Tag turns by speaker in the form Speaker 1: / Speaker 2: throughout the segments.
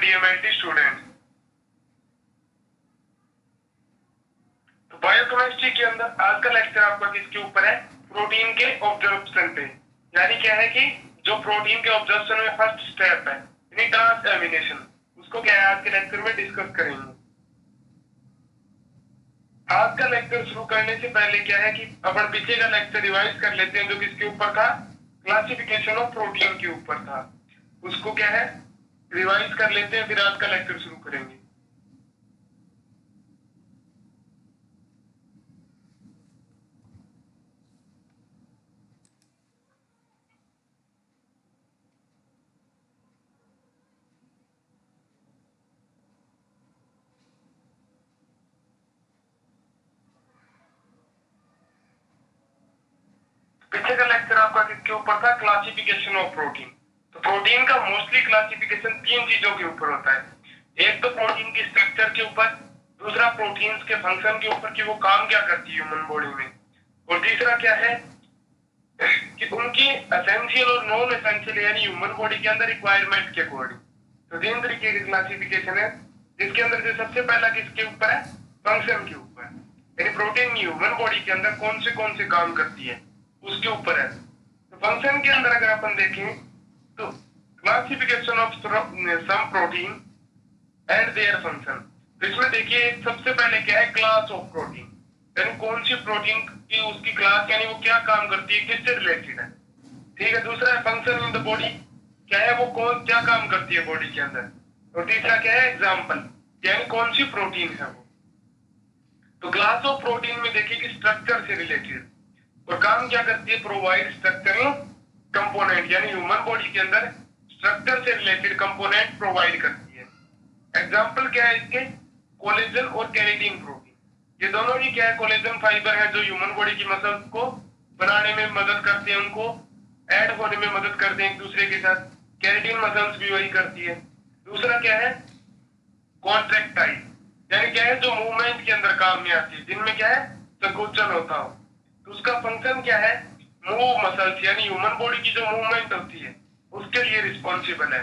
Speaker 1: DMLT student. तो biochemistry के अंदर आज का लेक्चर आपका किसके ऊपर है? प्रोटीन के ऑब्जर्वेशन पे। यानी क्या है कि जो प्रोटीन के ऑब्जर्वेशन में फर्स्ट स्टेप है यानी ट्रांसएमिनेशन, उसको क्या है आज के लेक्चर में डिस्कस करेंगे। आज का लेक्चर शुरू करने से पहले क्या है कि अपन पीछे का लेक्चर रिवाइज कर लेते हैं जो किसके ऊपर था? क्लासिफिकेशन ऑफ प्रोटीन के ऊपर था। उसको क्या है रिवाइज कर लेते हैं, फिर आज का लेक्चर शुरू करेंगे। पीछे का लेक्चर आपका किसके ऊपर था? Classification of protein. तो प्रोटीन का मोस्टली क्लासिफिकेशन तीन चीजों के ऊपर होता है। एक तो प्रोटीन की स्ट्रक्चर के ऊपर, दूसरा प्रोटीन्स के फंक्शन के ऊपर कि वो काम क्या करती है ह्यूमन बॉडी में, और तीसरा क्या है कि उनकी एसेंशियल और नॉन एसेंशियल यानी ह्यूमन बॉडी के अंदर रिक्वायरमेंट के अकॉर्डिंग। तो तीन तरीके की क्लासिफिकेशन है, जिसके अंदर जो सबसे पहला किसके ऊपर है? फंक्शन के ऊपर, यानी प्रोटीन ह्यूमन बॉडी के अंदर कौन से काम करती है उसके ऊपर है। तो फंक्शन के अंदर अगर अपन देखें तो classification of some protein and their function. तो इसमें देखिए सबसे पहले क्या है? क्लास ऑफ प्रोटीन, यानी कौन सी प्रोटीन की उसकी क्लास, यानी वो क्या काम करती है, किससे रिलेटेड है। ठीक है। दूसरा है फंक्शन इन द बॉडी, क्या है वो क्या काम करती है बॉडी के अंदर। और तीसरा क्या है? एग्जाम्पल, यानी कौन सी प्रोटीन है वो। तो क्लास ऑफ प्रोटीन में देखिए कि स्ट्रक्चर से रिलेटेड, और काम क्या करती है? प्रोवाइड स्ट्रक्चरल कंपोनेंट, यानी ह्यूमन बॉडी के अंदर स्ट्रक्चर से रिलेटेड कंपोनेंट प्रोवाइड करती है। एग्जाम्पल क्या है इसके? कोलेजन और केराटिन प्रोटीन। ये दोनों ही क्या है? कोलेजन फाइबर है जो ह्यूमन बॉडी की मसल्स को बनाने में मदद करते हैं, उनको ऐड होने में मदद करते हैं एक दूसरे के साथ। केराटिन मसल्स भी वही करती है। दूसरा क्या है? कॉन्ट्रैक्टाइल, यानी क्या है जो मूवमेंट के अंदर काम में आती है, जिनमें क्या है संकोचन होता हो। तो उसका फंक्शन क्या है? मूव मसल्स, यानी ह्यूमन बॉडी की जो मूवमेंट होती है उसके लिए रिस्पॉन्सिबल है।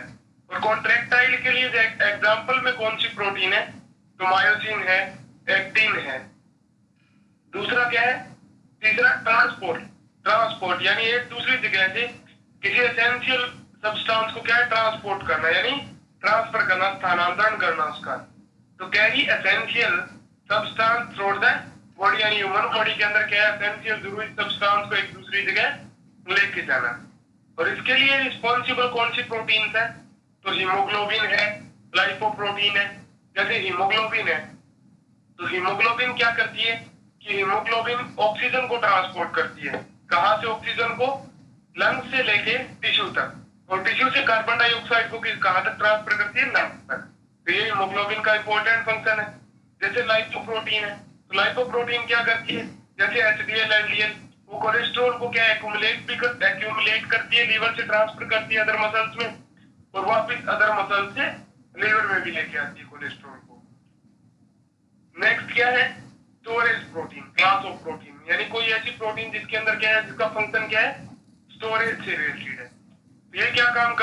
Speaker 1: और कॉन्ट्रैक्टाइल के लिए एग्जाम्पल में कौन सी प्रोटीन है? तो मायोसिन है, एक्टिन है। दूसरा क्या है? तीसरा ट्रांसपोर्ट यानी एक दूसरी जगह से किसी एसेंशियल सब्सटेंस को क्या है? ट्रांसपोर्ट करना, यानी ट्रांसफर करना, स्थानांतरण करना उसका। तो carry essential substance through the body, यानी ह्यूमन बॉडी के अंदर क्या है? एसेंशियल जरूरी सब्सटेंस को एक दूसरी जगह लेके जाना। और इसके लिए रिस्पॉन्सिबल कौन सी प्रोटीन है? तो हीमोग्लोबिन है, लाइपोप्रोटीन है। जैसे हीमोग्लोबिन है तो हीमोग्लोबिन क्या करती है कि हीमोग्लोबिन ऑक्सीजन को ट्रांसपोर्ट करती है। कहां से? ऑक्सीजन को लंग्स से लेके टिश्यू तक, और टिश्यू से कार्बन डाइऑक्साइड को कहां तक ट्रांसफर करती है? लंग्स तक। तो ये हीमोग्लोबिन का इंपॉर्टेंट फंक्शन है। जैसे लाइपोप्रोटीन है तो लाइपोप्रोटीन क्या करती है? जैसे HDL, LDL, वो कोलेस्ट्रॉल को क्या एक्यूमुलेट करती है, लीवर से ट्रांसफर करती है अदर मसल्स में, और वापिस अदर मसल से लीवर में भी लेके आती है कोलेस्ट्रॉल को। नेक्स्ट क्या है? Storage protein, class of protein, यानी कोई ऐसी प्रोटीन जिसके अंदर क्या है, जिसका फंक्शन क्या है? स्टोरेज से रिलेटेड है। ये क्या काम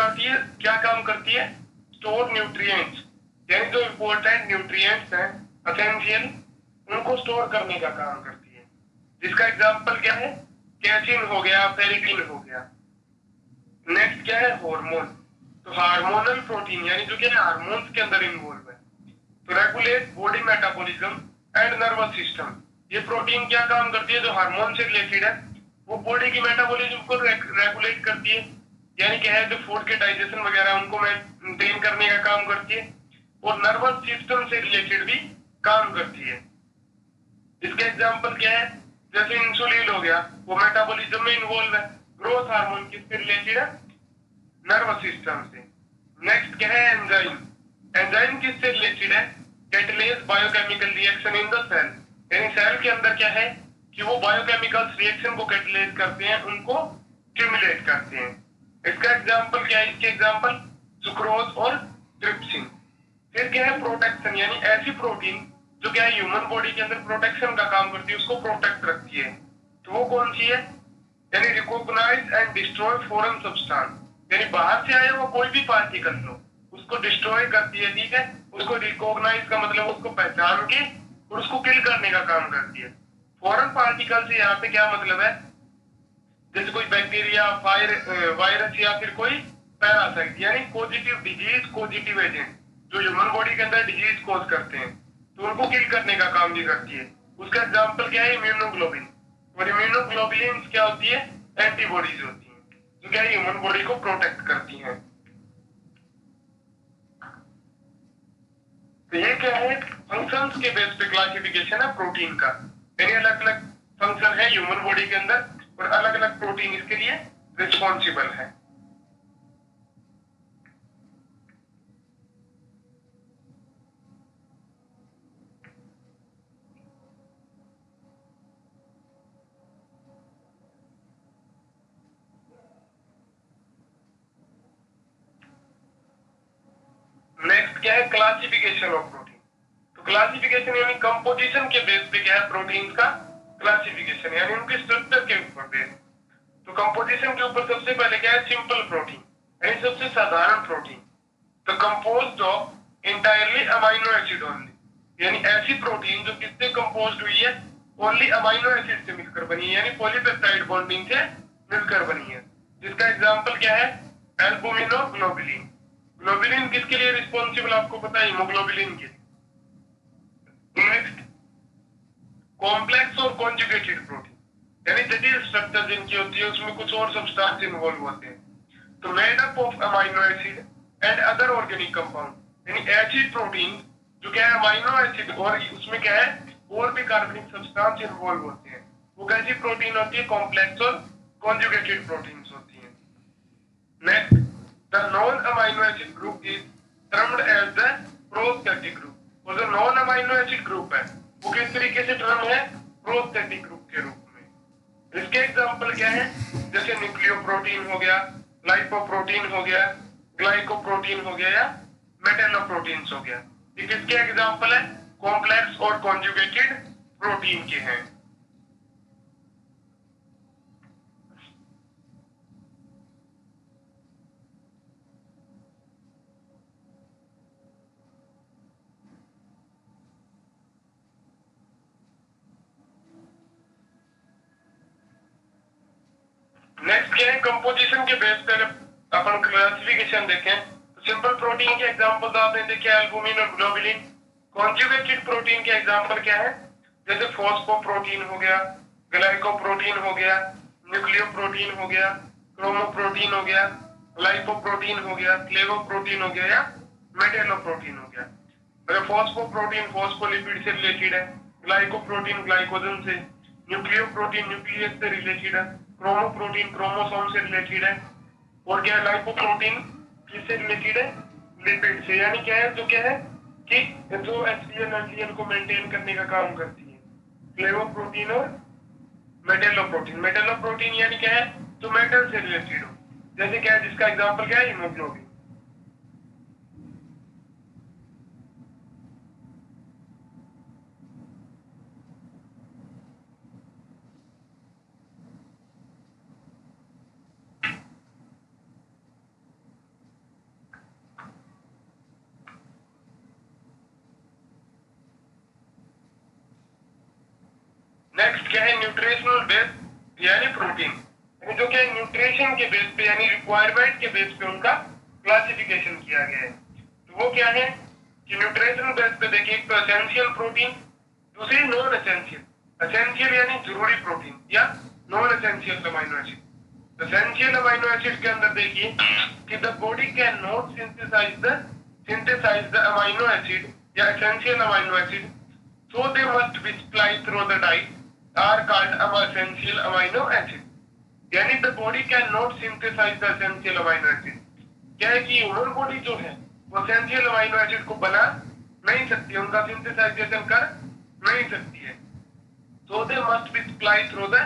Speaker 1: करती है? स्टोर न्यूट्रिएंट्स, यानी जो इंपॉर्टेंट न्यूट्रिएंट्स हैं एसेंशियल, उनको स्टोर करने का काम करती है। जिसका एग्जांपल क्या है? कैल्शियम हो गया, फेरिटिन हो गया। नेक्स्ट क्या है? हार्मोन। तो हार्मोनल प्रोटीन, यानी जो क्या है हार्मोन्स के अंदर इन्वॉल्व है। तो regulate body metabolism and nervous system. ये प्रोटीन क्या काम करती है? जो हार्मोन से रिलेटेड है वो बॉडी की मेटाबॉलिज्म को रेगुलेट करती है, यानी क्या है जो फूड के डाइजेशन वगैरह उनको मेंटेन करने का काम करती है, और नर्वस सिस्टम से रिलेटेड भी काम करती है। इसके एग्जांपल क्या है? जैसे इंसुलिन हो गया, वो मेटाबॉलिज्म में इन्वॉल्व है। ग्रोथ हार्मोन किससे रिलेटेड है? नर्वस सिस्टम से। नेक्स्ट क्या है? एंजाइम। एंजाइम किससे रिलेटेड है? Catalyse biochemical reaction in the cell, यानी सेल के अंदर क्या है कि वो बायोकेमिकल रिएक्शन को कैटलेज करते हैं, उनको स्टिमुलेट करते हैं। इसका एग्जांपल क्या है? इसके एग्जांपल सुक्रोज और ट्रिप्सिन। फिर क्या है? प्रोटेक्शन, यानी ऐसी प्रोटीन जो क्या है ह्यूमन बॉडी के अंदर प्रोटेक्शन का काम करती है, उसको प्रोटेक्ट रखती है। तो वो कौन सी है? यानी recognise and destroy foreign substance, यानी बाहर से आया हुआ कोई भी पार्टिकल लो उसको डिस्ट्रॉय करती है, ठीक है, उसको रिकॉग्नाइज का मतलब उसको पहचान के और उसको किल करने का काम करती है। फॉरेन पार्टिकल से यहाँ पे क्या मतलब है, जैसे कोई बैक्टीरिया, वायरस या फिर कोई पैरासाइट, यानी पॉजिटिव डिजीज, पॉजिटिव एजेंट जो ह्यूमन बॉडी के अंदर डिजीज कॉज करते हैं, तो उनको किल करने का काम भी करती है। उसका एग्जाम्पल क्या है, इम्यूनोग्लोबिन। और इम्यूनोग्लोबिन क्या होती है, एंटीबॉडीज होती है जो क्या है ह्यूमन बॉडी को प्रोटेक्ट करती हैं। तो ये क्या है, फंक्शंस के बेस पे क्लासिफिकेशन है प्रोटीन का, यानी अलग अलग फंक्शन है ह्यूमन बॉडी के अंदर और अलग अलग प्रोटीन इसके लिए रिस्पॉन्सिबल है। नेक्स्ट क्या है, क्लासिफिकेशन ऑफ प्रोटीन। तो क्लासिफिकेशन यानी कंपोजिशन के बेस पे क्या है प्रोटीन का क्लासिफिकेशन, यानी उनके स्ट्रक्चर के ऊपर बेस। तो कंपोजिशन के ऊपर सबसे पहले क्या है, सिंपल प्रोटीन, यानी सबसे साधारण प्रोटीन। तो composed of entirely amino acid only, यानी ऐसी प्रोटीन जो किससे कंपोज्ड हुई है, ओनली अमाइनो एसिड से मिलकर बनी है, यानी पॉलीपेप्टाइड बॉन्डिंग से मिलकर बनी है। जिसका एग्जांपल क्या है, एल्बुमिनोग्लोबुलिन। ग्लोबुलिन किसके लिए रिस्पॉन्सिबल आपको पता है, हीमोग्लोबिन के लिए। नेक्स्ट, कॉम्प्लेक्स और कॉन्जुगेटेड प्रोटीन, यानी जटिल स्ट्रक्चर जिनकी होती है उसमें कुछ और सब्सटेंस इन्वॉल्व होते हैं। तो made up of amino acid and other organic compound, यानी ऐसी प्रोटीन जो क्या है अमाइनो एसिड और उसमें क्या है और भी कार्बनिक सब्सटेंस इन्वॉल्व होते हैं, वो कैसी प्रोटीन होती है, कॉम्प्लेक्स और कॉन्जुगेटेड प्रोटीन्स होती है। Next, the non-amino acid group is termed as the prosthetic group। और जो नॉन अमाइनो एसिड ग्रुप है वो किस तरीके से टर्म है, प्रोस्थेटिक ग्रुप के रूप में। इसके एग्जांपल क्या है, जैसे न्यूक्लियोप्रोटीन हो गया, लाइपोप्रोटीन हो गया, ग्लाइकोप्रोटीन हो गया या मेटेलोप्रोटीन्स हो गया। ये किसके एग्जांपल है, कॉम्प्लेक्स और कॉन्जुगेटेड प्रोटीन के हैं। नेक्स्ट क्या है, कंपोजिशन के बेस पे अपन क्लासिफिकेशन देखें तो सिंपल प्रोटीन के एग्जांपल आपने देखे एल्बुमिन और ग्लोबुलिन। कॉन्जुगेटेड प्रोटीन के एग्जांपल क्या है, जैसे फॉस्फोप्रोटीन हो गया, ग्लाइकोप्रोटीन हो गया, न्यूक्लियोप्रोटीन हो गया, क्रोमोप्रोटीन हो गया, लाइपोप्रोटीन हो गया, फ्लेवोप्रोटीन हो गया या मेटेलोप्रोटीन हो गया। अगर फॉस्फोप्रोटीन फॉस्फोलिपिड से रिलेटेड है, ग्लाइकोप्रोटीन ग्लाइकोजन से, न्यूक्लियोप्रोटीन न्यूक्लियस से रिलेटेड है, क्रोमोप्रोटीन क्रोमोसोम से रिलेटेड है, और क्या है लाइपोप्रोटीन किससे रिलेटेड है, लिपिड से। यानी क्या है, जो क्या है कि जो एचडीएल एलडीएल को मेंटेन करने का काम करती है। फ्लेवोप्रोटीन और मेटेलोप्रोटीन, मेटेलोप्रोटीन यानी क्या है जो मेटल से रिलेटेड हो, जैसे क्या है जिसका एग्जांपल क्या है, हीमोग्लोबिन। नेक्स्ट क्या है, न्यूट्रिशनल बेस, यानी प्रोटीन, यानी जो क्या है न्यूट्रिशन के बेस पे यानी रिक्वायरमेंट के बेस पे उनका क्लासिफिकेशन किया गया है। तो वो क्या है कि न्यूट्रिशनल बेस पे देखिए, एक तो एसेंशियल प्रोटीन, दूसरी नॉन एसेंशियल। एसेंशियल यानी जरूरी प्रोटीन या non essential amino acid. Essential amino acid के अंदर देखिए कि the body can not synthesize the amino acid या essential amino acid, so they must be supplied through the diet are called essential amino acid। यानी the body cannot synthesize the essential amino acid। क्या है कि human body जो है वो essential amino acid को बना नहीं सकती, उनका सिंथेसाइजेशन कर नहीं सकती है। so they must be supplied through the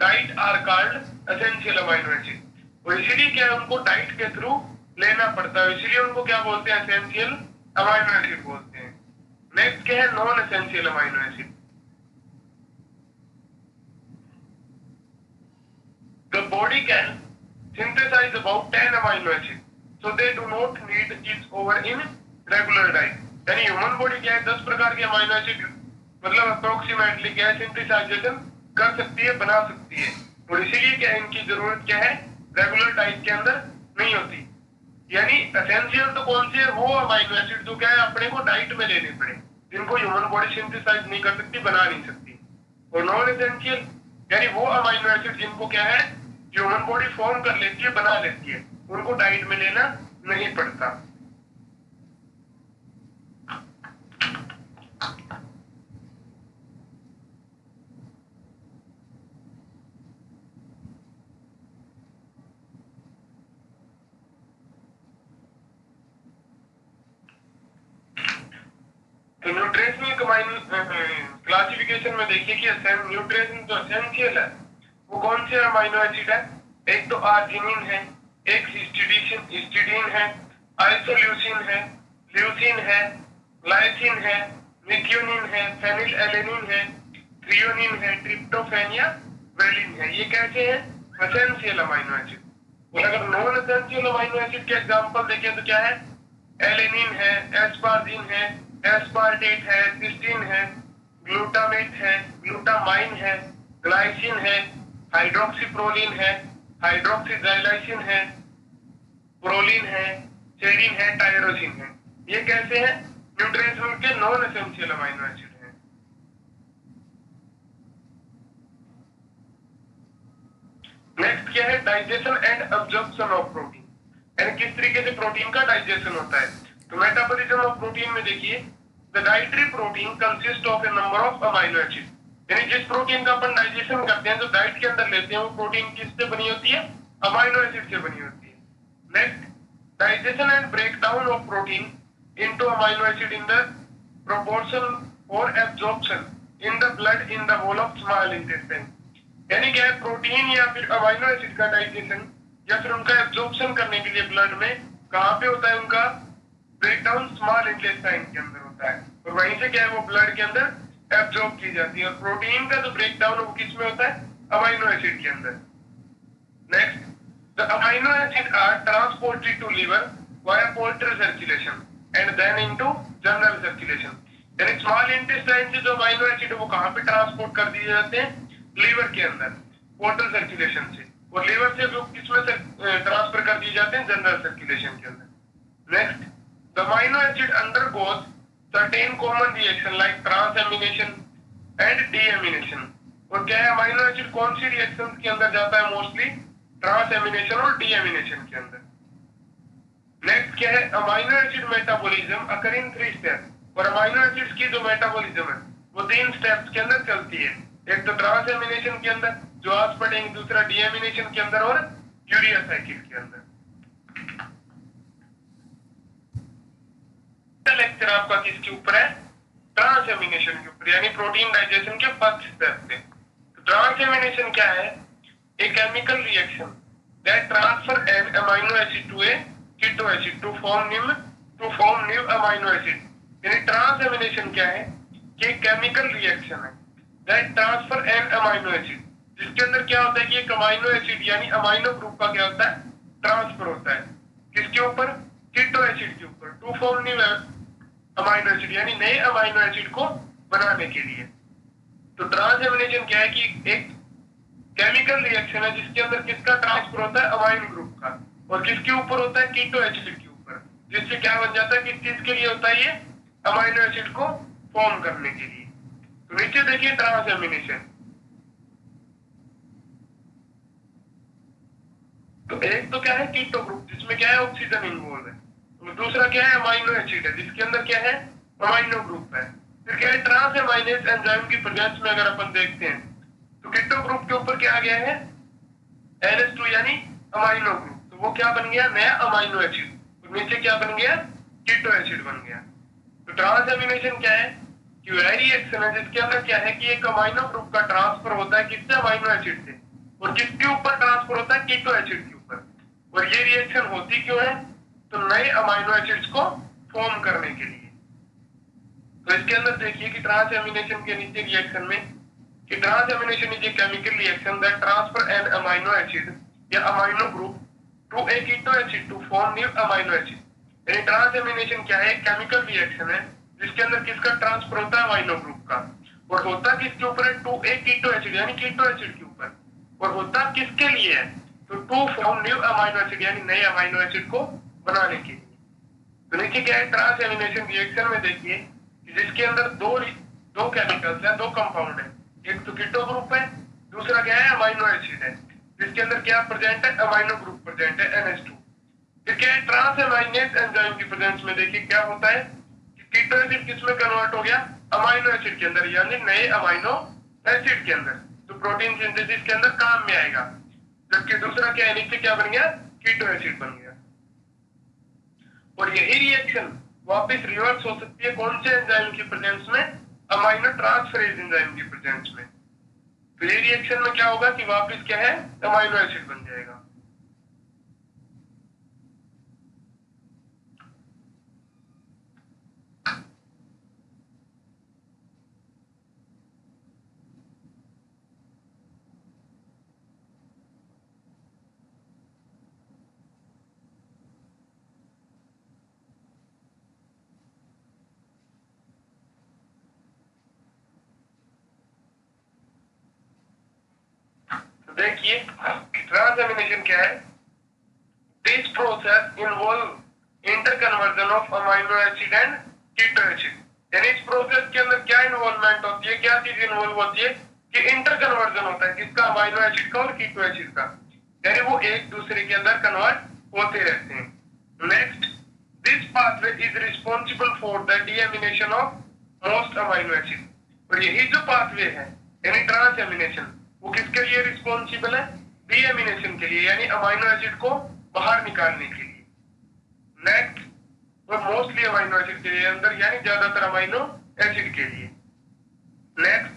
Speaker 1: diet are called essential amino acid। और इसीलिए क्या है उनको डाइट के थ्रू लेना पड़ता है, इसीलिए उनको क्या बोलते हैं, essential amino acid बोलते हैं। नेक्स्ट क्या है, non essential amino acid. The body can synthesise about 10 amino acid, so they do not need each over in regular diet. यानी ह्यूमन बॉडी क्या है 10 प्रकार के अमाइनो एसिड मतलब अप्रोक्सीमेटली क्या है सिंथेसाइजेशन कर सकती है, बना सकती है, और इसीलिए क्या है इनकी जरूरत क्या है रेगुलर डाइट के अंदर नहीं होती। यानी एसेंशियल तो कौन से है वो अमाइनो एसिड जो क्या है अपने को डाइट में लेने पड़े, जिनको ह्यूमन बॉडी सिंथेसाइज नहीं कर सकती, बना नहीं सकती। और नॉन एसेंशियल यानी वो अमाइनो एसिड जिनको क्या है ह्यूमन बॉडी फॉर्म कर लेती है, बना लेती है, उनको डाइट में लेना नहीं पड़ता। तो न्यूट्रिशनल क्लासिफिकेशन में देखिए कि न्यूट्रिशन जो एसेंशियल है वो कौन से अमाइनो एसिड है। एक तो आर्जिनिन है, एक हिस्टिडीन है, आइसोल्यूसिन है, ल्यूसिन है, लाइसिन है, मिथ्योनिन है, फेनिलएलेनिन है, थ्रियोनिन है, ट्रिप्टोफैन या वेलिन है। ये कैसे हैं एसेंशियल अमाइनो एसिड। और अगर नॉन एसेंशियल अमाइनो एसिड के एग्जांपल देखें तो क्या है एलेनिन है, एस्पार्जिन है, एस्पार्टेट है, सिस्टीन है, ग्लूटामेट है, ग्लूटामाइन है, ग्लाइसिन है, हाइड्रोक्सीप्रोलिन है, हाइड्रोक्सीजाइलाइसिन है, प्रोलिन है, सेरिन है, टायरोसिन है। ये कैसे हैं न्यूट्रिशनल के नॉन एसेंशियल अमाइनो एसिड हैं। नेक्स्ट क्या है digestion and absorption of protein, यानी किस तरीके से प्रोटीन का डाइजेशन होता है। तो मेटाबॉलिज्म ऑफ प्रोटीन में देखिए the dietary protein consist of A number of amino acid, यानी जिस प्रोटीन का अपन डाइजेशन करते हैं जो डाइट के अंदर लेते हैं वो प्रोटीन किससे बनी होती है अमाइनो एसिड से बनी होती है। Next digestion and break down of protein into amino acid in the proportion और absorption in the blood in the whole of small intestine, यानी क्या है प्रोटीन या फिर अमाइनो एसिड का डाइजेशन या फिर उनका एब्जॉर्प्शन करने के लिए ब्लड में कहाँ पे होता है उनका ब्रेकडाउन स्मॉल इंटेस्टाइन के अंदर होता है, और वहीं से क्या है वो ब्लड के अंदर एब्जॉर्ब की जाती है। और प्रोटीन का जो ब्रेकडाउन है वो किस में होता है अमाइनो एसिड के अंदर। Next the amino acid are transported to liver via portal circulation and then into general circulation, यानी स्मॉल इंटेस्टाइन से जो अमाइनो एसिड है वो कहाँ पे ट्रांसपोर्ट कर दिए जाते हैं लीवर के अंदर पोर्टल सर्कुलेशन से, और लीवर से वो किसमें ट्रांसफर कर दिए जाते हैं जनरल सर्कुलेशन के अंदर। Next the amino acid undergoes certain common reaction like transamination and deamination, और क्या है अमाइनो एसिड कौन सी रिएक्शंस के अंदर जाता है मोस्टली ट्रांसएमिनेशन और डीएमिनेशन के अंदर। नेक्स्ट क्या है अमाइनो एसिड मेटाबॉलिज्म अकर इन 3 स्टेप्स, और अमाइनो एसिड्स की जो मेटाबॉलिज्म है वो 3 स्टेप्स के अंदर चलती है। एक तो ट्रांसएमिनेशन के अंदर जो आज पढ़ेंगे, दूसरा डीएमिनेशन के अंदर और यूरिया साइकिल के अंदर। लेक्चर आपका किसके ऊपर है ट्रांसएमिनेशन के ऊपर, यानी प्रोटीन डाइजेशन के फर्स्ट स्टेप पे। तो ट्रांसएमिनेशन क्या है a chemical reaction that transfer an amino acid to a keto acid to form new amino acid, यानी ट्रांसएमिनेशन क्या है कि एक केमिकल रिएक्शन है that transfer an amino acid, जिसके अंदर क्या होता है कि एक अमाइनो एसिड यानी अमाइनो ग्रुप का क्या होता है ट्रांसफर होता है किसके ऊपर कीटो एसिड के ऊपर to form new amino acid, यानी नए अमाइनो एसिड को बनाने के लिए। तो ट्रांसएमिनेशन क्या है कि एक केमिकल रिएक्शन है जिसके अंदर किसका ट्रांसफर होता है अमाइनो ग्रुप का, और किसके ऊपर होता है कीटो एसिड के ऊपर, जिससे क्या बन जाता है किस चीज के लिए होता है ये अमाइनो एसिड को फॉर्म करने के लिए। तो नीचे देखिए ट्रांसएमिनेशन, तो एक तो क्या है कीटो ग्रुप जिसमें क्या है ऑक्सीजन इन्वॉल्व है, दूसरा क्या है अमाइनो एसिड है जिसके अंदर क्या है अमाइनो ग्रुप है। फिर क्या है ट्रांसएमाइनेज एंजाइम की प्रेजेंस में अगर अपन देखते हैं तो कीटो ग्रुप के ऊपर क्या आ गया है NH2 यानी अमाइनो ग्रुप, तो वो क्या बन गया नया अमाइनो एसिड, और नीचे क्या बन गया कीटो एसिड बन गया। तो ट्रांसएमिनेशन क्या है कि वह रिएक्शन है जिसके अंदर क्या है कि एक अमाइनो ग्रुप का ट्रांसफर होता है किससे अमाइनो एसिड से, और किसके ऊपर ट्रांसफर होता है कीटो एसिड के ऊपर। और ये रिएक्शन होती क्यों है तो नए अमाइनो एसिड्स को फॉर्म करने के लिए। तो इसके अंदर देखिए कि ट्रांसएमिनेशन के नीचे रिएक्शन में कि transamination is a chemical reaction that transfer an amino acid या amino group to a keto acid to form new amino acid. यानी ट्रांसएमिनेशन क्या है? केमिकल रिएक्शन है जिसके अंदर किसका ट्रांसफर होता है? अमाइनो ग्रुप का। और होता किसके ऊपर है? टू ए कीटो एसिड यानी कीटो एसिड के ऊपर। और होता किसके लिए है? तो to form new amino acid यानी नए अमाइनो एसिड को बनाने के लिए। तो नीचे क्या है? ट्रांसएमिनेशन रिएक्शन में देखिए कि जिसके अंदर दो केमिकल्स है, दो कंपाउंड है, एक तो कीटो ग्रुप है, दूसरा क्या है? अमाइनो एसिड है, जिसके अंदर क्या प्रेजेंट है? अमाइनो ग्रुप प्रेजेंट है NH2। फिर क्या है? ट्रांसएमाइनेज एंजाइम की प्रेजेंस में देखिए क्या होता है कि कीटो एसिड किसमें कन्वर्ट हो गया? अमाइनो एसिड के अंदर यानी नए अमाइनो एसिड के अंदर, तो प्रोटीन सिंथेसिस के अंदर काम में आएगा। जबकि दूसरा क्या है? नीचे क्या बन गया? कीटो एसिड बन गया। और यही रिएक्शन वापस रिवर्स हो सकती है कौन से एंजाइम की प्रेजेंस में? अमाइनो ट्रांसफरेज एंजाइम की प्रेजेंस में। तो ये रिएक्शन में क्या होगा कि वापस क्या है? अमाइनो एसिड बन जाएगा। देखिए ट्रांसएमिनेशन क्या है? This process involve interconversion of amino acid and keto acid. यानी इस प्रोसेस के अंदर क्या इन्वॉल्वमेंट होती है? क्या चीज इन्वॉल्व होती है कि इंटरकन्वर्जन होता है किसका? अमाइनो एसिड का और कीटो एसिड का। यानी वो एक दूसरे के अंदर कन्वर्ट होते रहते हैं। Next, this pathway is responsible for the deamination of most amino acid. और यही जो पाथवे है यानी ट्रांसएमिनेशन, वो किसके लिए रिस्पॉन्सिबल है? डीएमिनेशन के लिए यानी अमाइनो एसिड को बाहर निकालने के लिए। नेक्स्ट, वो मोस्टली अमाइनो एसिड के लिए अंदर यानी ज्यादातर अमाइनो एसिड के लिए। Next,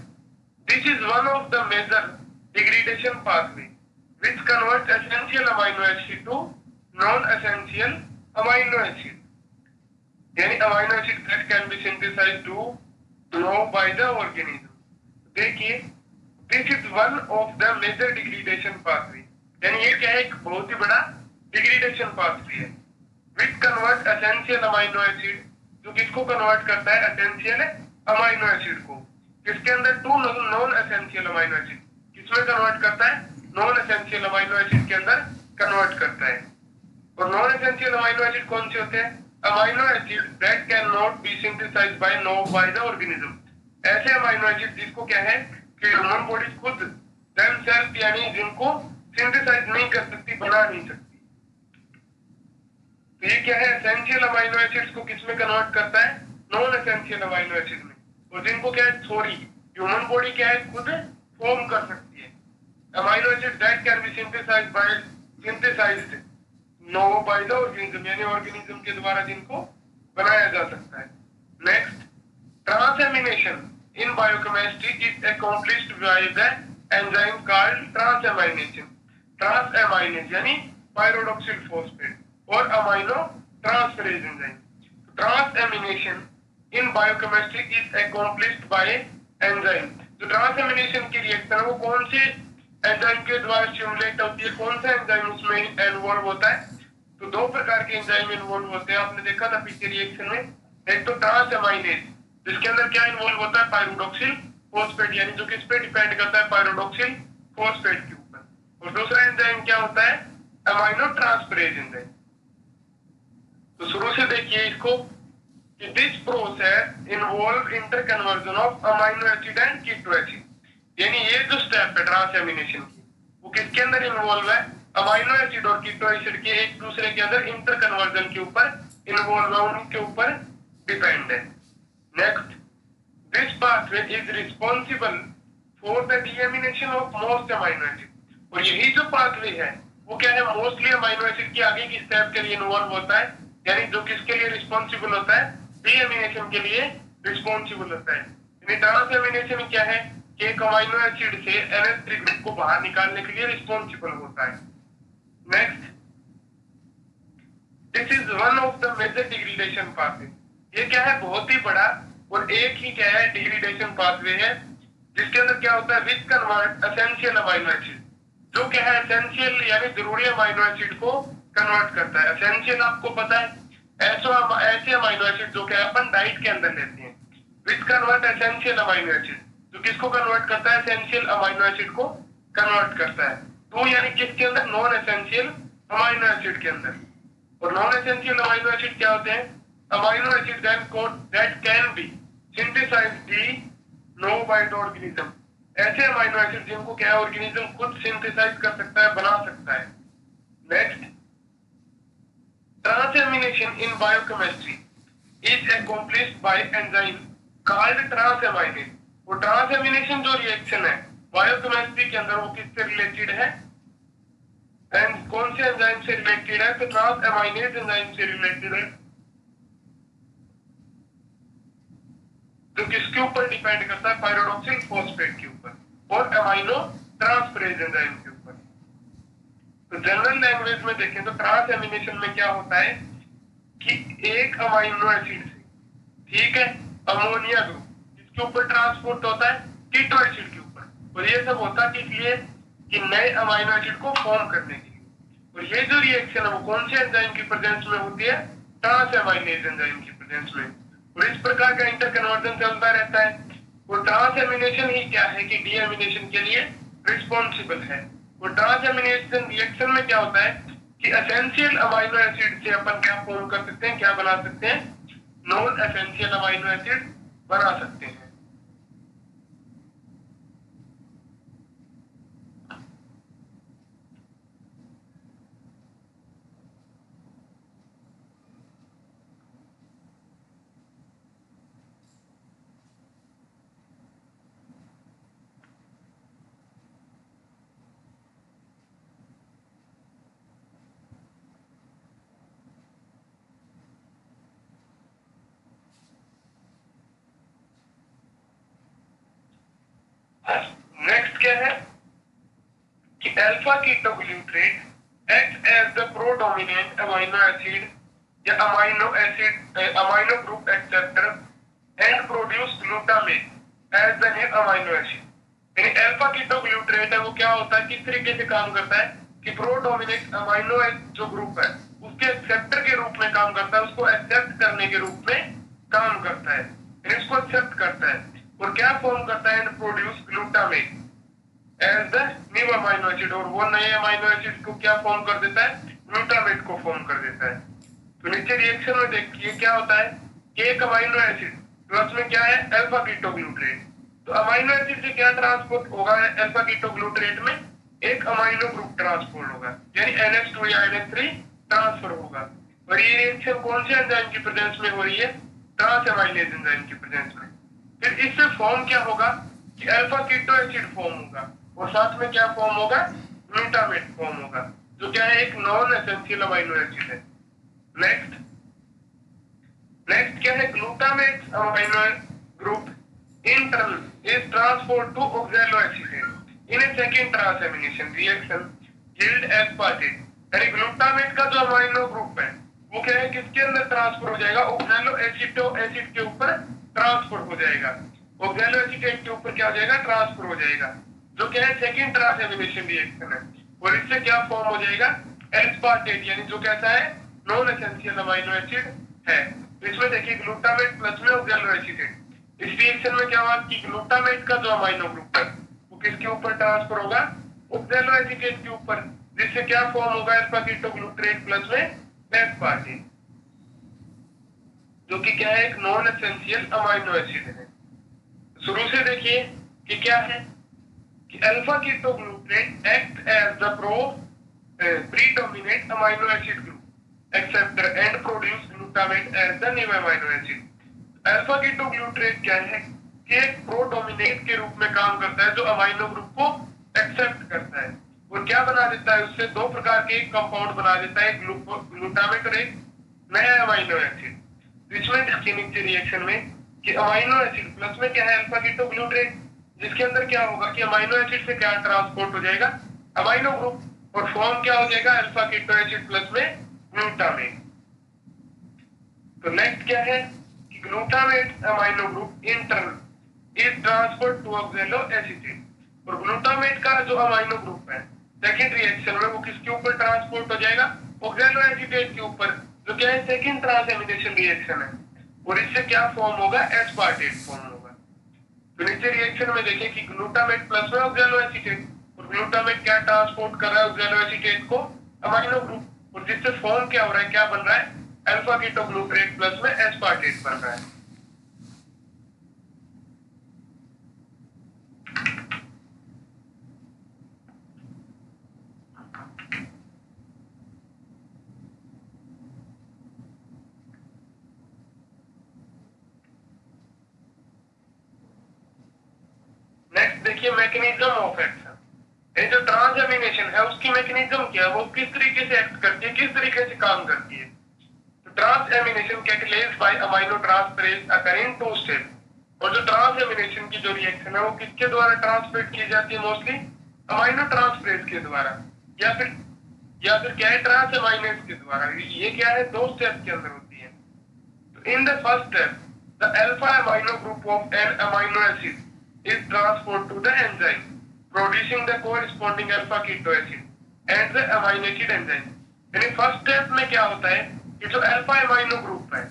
Speaker 1: this is one of the major degradation pathway which converts essential amino acid to non-essential amino acid. यानी amino acid that can be synthesized to know by the organism. देखिए, this is one of the major degradation pathway. यानी ये क्या है? एक बहुत ही बड़ा degradation pathway है which converts essential amino acid, जो किसको कन्वर्ट करता है? एसेंशियल अमाइनो एसिड को। किसके अंदर? To non essential amino acid. किसमें कन्वर्ट करता है? नॉन एसेंशियल अमाइनो एसिड के अंदर कन्वर्ट करता है। और नॉन एसेंशियल अमाइनो एसिड कौन से होते हैं? Amino acid that can not be synthesized by the organism. ऐसे अमाइनो एसिड जिसको क्या है कि ह्यूमन बॉडी खुद देमसेल्फ यानी जिनको सिंथेसाइज नहीं कर सकती, बना नहीं सकती। तो ये क्या है? एसेंशियल अमाइनो एसिड्स को किसमें कन्वर्ट करता है? नॉन एसेंशियल अमाइनो एसिड में। और जिनको क्या है? सॉरी, ह्यूमन बॉडी क्या है? खुद फॉर्म कर सकती है। Amino acid that can be synthesized by the organism यानी ऑर्गेनिज्म के द्वारा जिनको बनाया जा सकता है। Next, transamination in biochemistry is accomplished by the enzyme called transamination. Transaminase यानी पायरोडॉक्सिल फॉस्फेट और amino transferase enzyme. Transamination in biochemistry is accomplished by enzyme. जो ट्रांसएमिनेशन की रिएक्शन है वो कौन से एंजाइम के द्वारा स्टिमुलेट होती है? कौन सा एंजाइम उसमें इन्वॉल्व होता है? तो दो प्रकार के एंजाइम इन्वॉल्व होते हैं, आपने देखा था पिछले रिएक्शन में। एक तो ट्रांसएमाइनेज जिसके अंदर क्या इन्वॉल्व होता है? पायरोडॉक्सिल फॉस्फेट यानी जो किस पे डिपेंड करता है? पायरोडॉक्सिल फॉस्फेट के ऊपर। और दूसरा एंजाइम क्या होता है? Amino transferase enzyme. तो शुरू से देखिए इसको कि this process involve interconversion of amino acid and keto acid. यानी ये जो स्टेप है ट्रांसएमिनेशन की, वो किसके अंदर इन्वॉल्व है? अमाइनो एसिड और कीटो एसिड के एक दूसरे के अंदर इंटरकन्वर्जन के ऊपर इन्वॉल्व है, उनके ऊपर डिपेंड है। Next, this pathway is responsible for the deamination of most amino acid. और यही जो पाथवे है वो क्या है? मोस्टली अमाइनो एसिड के आगे की स्टेप के लिए इन्वॉल्व होता है, यानी जो किसके लिए रिस्पॉन्सिबल होता है? डीएमिनेशन के लिए रिस्पॉन्सिबल होता है। यानी ट्रांसएमिनेशन क्या है कि एक अमाइनो एसिड से NH3 ग्रुप को बाहर निकालने के लिए रिस्पॉन्सिबल होता है। Next, this is one of the major degradation pathway. ये क्या है? बहुत ही बड़ा और एक ही क्या है? डिग्रेडेशन पाथवे है जिसके अंदर क्या होता है? Which convert essential amino acid, जो क्या है? एसेंशियल यानी जरूरी अमाइनो एसिड को कन्वर्ट करता है। एसेंशियल आपको पता है ऐसे अमीनो एसिड जो कि अपन डाइट के अंदर लेते हैं, which convert essential amino acid, जो किसको कन्वर्ट करता है, एसेंशियल अमीनो एसिड को कन्वर्ट करता है। तो यानी किसके अंदर, नॉन एसेंशियल अमीनो एसिड के अंदर। और नॉन एसेंशियल अमीनो एसिड क्या होते हैं, amino acid that can be synthesised de novo by the organism, ऐसे अमीनो एसिड जिनको क्या ऑर्गेनिज्म खुद सिंथेसाइज कर सकता है, बना सकता है। Next, transamination in biochemistry is accomplished by enzyme called transaminase. वो ट्रांसएमिनेशन जो रिएक्शन है बायोकेमिस्ट्री के अंदर, वो किससे रिलेटेड है, एंड कौन से एंजाइम से रिलेटेड है, तो ट्रांसएमाइनेज एंजाइम से रिलेटेड है, जो किसके ऊपर डिपेंड करता है, पायरोडॉक्सिल फॉस्फेट के ऊपर और अमाइनो ट्रांसफरेज एंजाइम के ऊपर। तो जनरल लैंग्वेज में देखें तो ट्रांसएमिनेशन में क्या होता है कि एक अमाइनो एसिड से, ठीक है, अमोनिया ग्रुप इसके ऊपर ट्रांसपोर्ट होता है कीटो एसिड के ऊपर, और ये सब होता है किस लिए, कि नए अमाइनो एसिड को फॉर्म करने के लिए। और ये जो रिएक्शन है वो कौन से एंजाइम की प्रेजेंस में होती है, ट्रांसएमाइनेज एंजाइम की प्रेजेंस में। और इस प्रकार का इंटरकन्वर्जन चलता रहता है। वो ट्रांसएमिनेशन ही क्या है कि डीएमिनेशन के लिए रिस्पॉन्सिबल है। वो ट्रांसएमिनेशन रिएक्शन में क्या होता है कि एसेंशियल अमाइनो एसिड से अपन क्या फॉर्म कर सकते हैं, क्या बना सकते हैं, नॉन एसेंशियल अमाइनो एसिड बना सकते हैं। नेक्स्ट क्या है कि alpha ketoglutarate act as the predominant amino acid या amino group acceptor and produce glutamate as the new amino acid. यानी अल्फा कीटोग्लूट्रेट है वो क्या होता है, किस तरीके से काम करता है कि प्रोडोमिनेंट अमीनो जो ग्रुप है उसके एक्सेप्टर के रूप में काम करता है, उसको एक्सेप्ट करने के रूप में काम करता है, यानी उसको एक्सेप्ट करता है और क्या फॉर्म करता है, and produce glutamate as the new amino acid, और वो नए अमीनो एसिड को क्या फॉर्म कर देता है, ग्लूटामेट को फॉर्म कर देता है। तो नीचे रिएक्शन में देखिए क्या होता है कि एक अमीनो एसिड प्लस में क्या है, अल्फा कीटोग्लूट्रेट। तो अमीनो एसिड से क्या ट्रांसपोर्ट होगा, अल्फा कीटोग्लूट्रेट में एक अमीनो ग्रुप ट्रांसपोर्ट होगा, यानी NH2 या NH3 ट्रांसफर होगा। और ये रिएक्शन कौन से एंजाइम की प्रेजेंस में हो रही है, ट्रांसएमाइनेज एंजाइम की प्रेजेंस में। फिर इससे फॉर्म क्या होगा कि अल्फा कीटो एसिड फॉर्म होगा और साथ में क्या फॉर्म होगा, ग्लूटामेट फॉर्म होगा, जो क्या है, एक नॉन एसेंशियल अमीनो एसिड है। नेक्स्ट क्या है, glutamate amino group in turn is transport to oxaloacetate in a second transamination reaction yield aspartate. यानी ग्लूटामेट का जो अमीनो ग्रुप है वो क्या है, किसके अंदर ट्रांसफर हो जाएगा, ऑक्सैलो एसिड के ऊपर ट्रांसफर हो जाएगा, ऑक्सैलोएसिटेट के ऊपर क्या हो जाएगा, ट्रांसफर हो जाएगा, जो क्या है सेकंड ट्रांसएमिनेशन रिएक्शन है। और इससे क्या फॉर्म हो जाएगा, एस्पार्टेट, यानी जो कैसा है, नॉन एसेंशियल अमीनो एसिड है। तो इसमें देखिए ग्लूटामेट प्लस में ऑक्सैलोएसिटेट, इस रिएक्शन में क्या हुआ कि ग्लूटामेट का जो अमीनो ग्रुप है वो किसके ऊपर ट्रांसफर होगा, ऑक्सैलोएसिटेट के ऊपर, जिससे क्या फॉर्म होगा, अल्फा कीटोग्लूट्रेट प्लस में एस्पार्टेट, जो कि क्या है, एक नॉन एसेंशियल अमीनो एसिड है। शुरू से देखिए कि क्या है कि alpha ketoglutarate act as the predominant amino acid group acceptor and produce glutamate as the new amino acid. Alpha ketoglutarate क्या है कि एक प्रोडोमिनेंट के रूप में काम करता है, जो अमीनो ग्रुप को एक्सेप्ट करता है और क्या बना देता है, उससे दो प्रकार के कंपाउंड बना देता है, ग्लूटामेट और एक नया अमीनो एसिड। इसमें देखिए नीचे रिएक्शन में कि अमीनो एसिड प्लस में क्या है, अल्फा कीटोग्लूट्रेट, जिसके अंदर क्या होगा कि अमीनो एसिड से क्या ट्रांसपोर्ट हो जाएगा, अमीनो ग्रुप, और फॉर्म क्या हो जाएगा, अल्फा कीटो एसिड प्लस में ग्लूटामेट। तो नेक्स्ट क्या है कि glutamate amino group in turn is transferred to oxaloacetate, और ग्लूटामेट का जो अमीनो ग्रुप है सेकेंड रिएक्शन में वो किसके ऊपर ट्रांसपोर्ट हो जाएगा, ऑक्सैलोएसीटेट के ऊपर, जो क्या है सेकंड ट्रांसएमिनेशन रिएक्शन है, और इससे क्या फॉर्म होगा, एस्पार्टेट फॉर्म होगा। तो नीचे रिएक्शन में देखें कि ग्लूटामेट प्लस में ऑक्सैलोएसीटेट, और ग्लूटामेट क्या ट्रांसपोर्ट कर रहा है ऑक्सैलोएसीटेट को, अमाइनो ग्रुप, और जिससे फॉर्म क्या हो रहा है, क्या बन रहा है, अल्फा कीटोग्लूटरेट प्लस में एस्पार्टेट बन रहा है। नेक्स्ट देखिए मैकेनिज्म ऑफ एक्शन। ये जो ट्रांसएमिनेशन है उसकी मैकेनिज्म क्या है, वो किस तरीके से एक्ट करती है, किस तरीके से काम करती है। तो transamination catalysed by aminotransferase occurring two step, और जो ट्रांसएमिनेशन की जो रिएक्शन है वो किसके द्वारा ट्रांसलेट की जाती है, मोस्टली अमाइनो ट्रांसफरेज के द्वारा, या फिर क्या है, ट्रांसएमाइनेज के द्वारा। ये क्या है, दो स्टेप के अंदर होती है। तो in the first step the alpha amino group of an amino acid is transferred to the enzyme, producing the corresponding alpha keto acid and the aminoacid enzyme। यानी फर्स्ट स्टेप में क्या होता है कि जो अल्फा अमाइनो ग्रुप है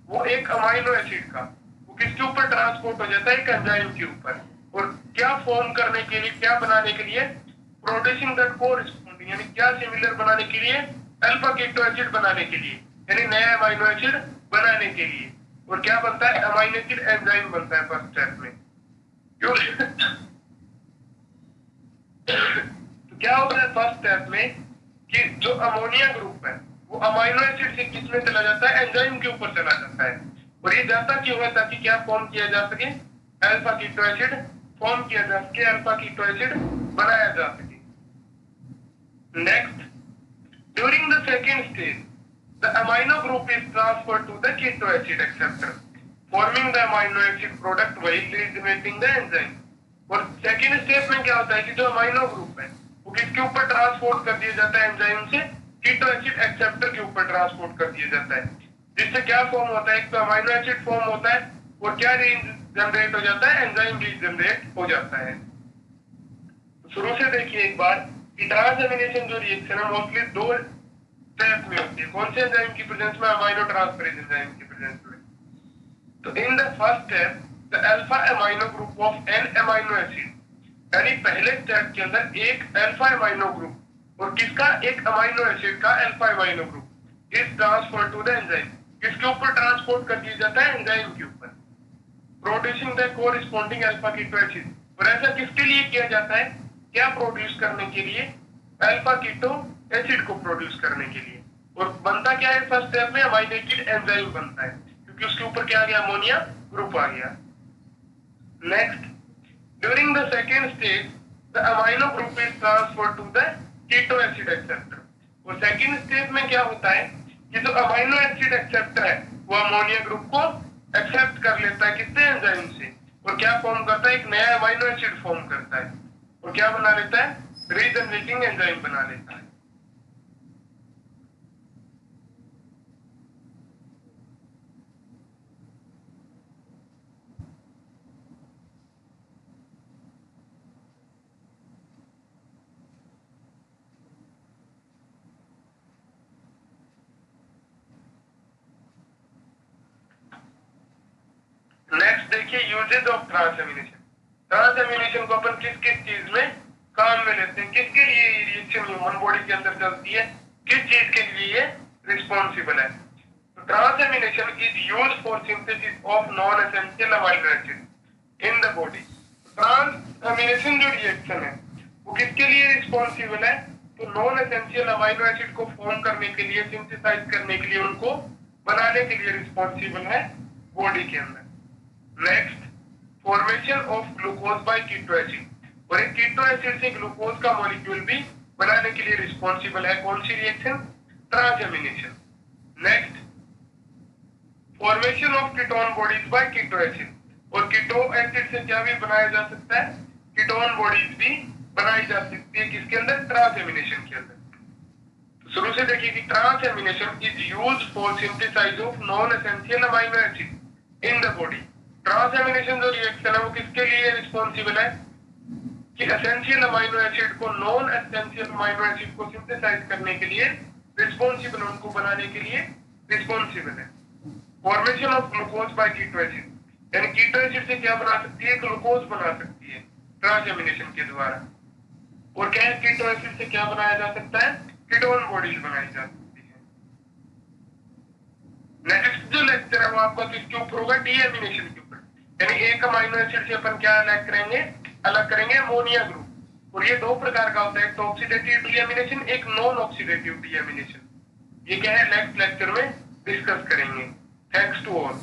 Speaker 1: वो एक अमाइनो एसिड का वो किसके ऊपर ट्रांसपोर्ट हो जाता है, एक एंजाइम के ऊपर, और क्या फॉर्म करने के लिए, क्या बनाने के लिए, प्रोड्यूसिंग द कोरस्पॉन्डिंग, यानी क्या सिमिलर बनाने के लिए, अल्फा कीटो एसिड बनाने के लिए, यानी नया अमाइनो एसिड बनाने के लिए। और क्या बनता है, अमाइनो एसिड एंजाइम बनता है फर्स्ट स्टेप में। तो क्या होता है फर्स्ट स्टेप में कि जो अमोनिया ग्रुप है वो अमाइनो एसिड से किसमें चला जाता है, एंजाइम के ऊपर चला जाता है। और ये जाता क्यों है, ताकि क्या फॉर्म किया जा सके, अल्फा कीटो एसिड फॉर्म किया जा सके, अल्फा कीटो एसिड बनाया जा सके। Next, during the second stage the amino group is transferred to the keto acid acceptor forming the amino acid product while regenerating the enzyme। और second step में क्या होता है कि जो अमाइनो ग्रुप है वो किसके ऊपर ट्रांसपोर्ट कर दिया जाता है, एंजाइम से कीटो एसिड एक्सेप्टर के ऊपर ट्रांसपोर्ट कर दिया जाता है, जिससे क्या फॉर्म होता है, एक तो अमाइनो एसिड फॉर्म होता है, और क्या रीजनरेट हो जाता है, एंजाइम रीजनरेट हो जाता है। तो शुरू से देखिए एक बार कि ट्रांसएमिनेशन जो रिएक्शन है मोस्टली दो स्टेप में होती है। कौन से एंजाइम की प्रेजेंस में, अमाइनो ट्रांसफरेज एंजाइम की प्रेजेंस में। तो in the first step the alpha amino group of an amino acid, यानी पहले स्टेप के अंदर एक अल्फा अमाइनो ग्रुप और किसका, एक अमाइनो एसिड का alpha amino group is transferred to the enzyme, किसके ऊपर ट्रांसपोर्ट कर दिया जाता है, एंजाइम के ऊपर, producing the corresponding alpha keto acid. और ऐसा किसके लिए किया जाता है, क्या प्रोड्यूस करने के लिए, अल्फा कीटो एसिड को प्रोड्यूस करने के लिए। और बनता क्या है फर्स्ट स्टेप में, अमाइनेटेड एंजाइम बनता है, क्योंकि उसके ऊपर क्या आ गया, अमोनिया ग्रुप आ गया। Next, during the second stage the amino group is transferred to the keto acid acceptor. और सेकेंड स्टेज में क्या होता है कि जो अमाइनो एसिड एक्सेप्टर है वो अमोनिया ग्रुप को एक्सेप्ट कर लेता है, किससे, एंजाइम से, और क्या फॉर्म करता है, एक नया अमाइनो एसिड फॉर्म करता है, और क्या बना लेता है, रीजनरेटिंग एंजाइम बना लेता है। नेक्स्ट देखिए यूजेज ऑफ ट्रांसएमिनेशन। ट्रांसएमिनेशन को अपन किस किस चीज में काम में लेते हैं, किसके लिए ये रिएक्शन ह्यूमन बॉडी के अंदर चलती है, किस चीज के लिए ये रिस्पॉन्सिबल है। तो transamination is used for synthesis of non essential amino acid in the body. Transamination जो रिएक्शन है वो किसके लिए रिस्पॉन्सिबल है, तो नॉन एसेंशियल अमाइनो एसिड को फॉर्म करने के लिए, सिंथेसाइज करने के लिए, उनको बनाने के लिए रिस्पॉन्सिबल है बॉडी के अंदर। Next, formation of glucose by keto acid, और एक कीटो एसिड से ग्लूकोज का मॉलिक्यूल भी बनाने के लिए रिस्पॉन्सिबल है कौन सी reaction, transamination. Next, formation of ketone bodies by keto acid, और कीटो एसिड से क्या भी बनाया जा सकता है, कीटोन बॉडीज भी बनाई जा सकती है, किसके अंदर, ट्रांसएमिनेशन के अंदर। तो शुरू से देखिए कि transamination is used for synthesise of non essential amino acid in the body. Transamination जो रिएक्शन है वो किसके लिए रिस्पॉन्सिबल है कि एसेंशियल अमाइनो एसिड को नॉन एसेंशियल अमाइनो एसिड को सिंथेसाइज करने के लिए रिस्पॉन्सिबल, उनको बनाने के लिए रिस्पॉन्सिबल है। Formation of glucose by keto acid, यानी कीटो एसिड से क्या बना सकती है, ग्लूकोज बना सकती है ट्रांसएमिनेशन के द्वारा। और क्या है, कीटो एसिड से क्या बनाया जा सकता है, कीटोन बॉडीज बनाई जा सकती है। नेक्स्ट जो लेक्चर है वो आपका किसके ऊपर होगा, डीएमिनेशन के ऊपर, यानी एक अमाइनो एसिड से अपन क्या अलग करेंगे, अमोनिया ग्रुप। और ये दो प्रकार का होता है, एक तो ऑक्सीडेटिव डीएमिनेशन, एक नॉन ऑक्सीडेटिव डीएमिनेशन। ये क्या है, नेक्स्ट लेक्चर में डिस्कस करेंगे। Thanks to all.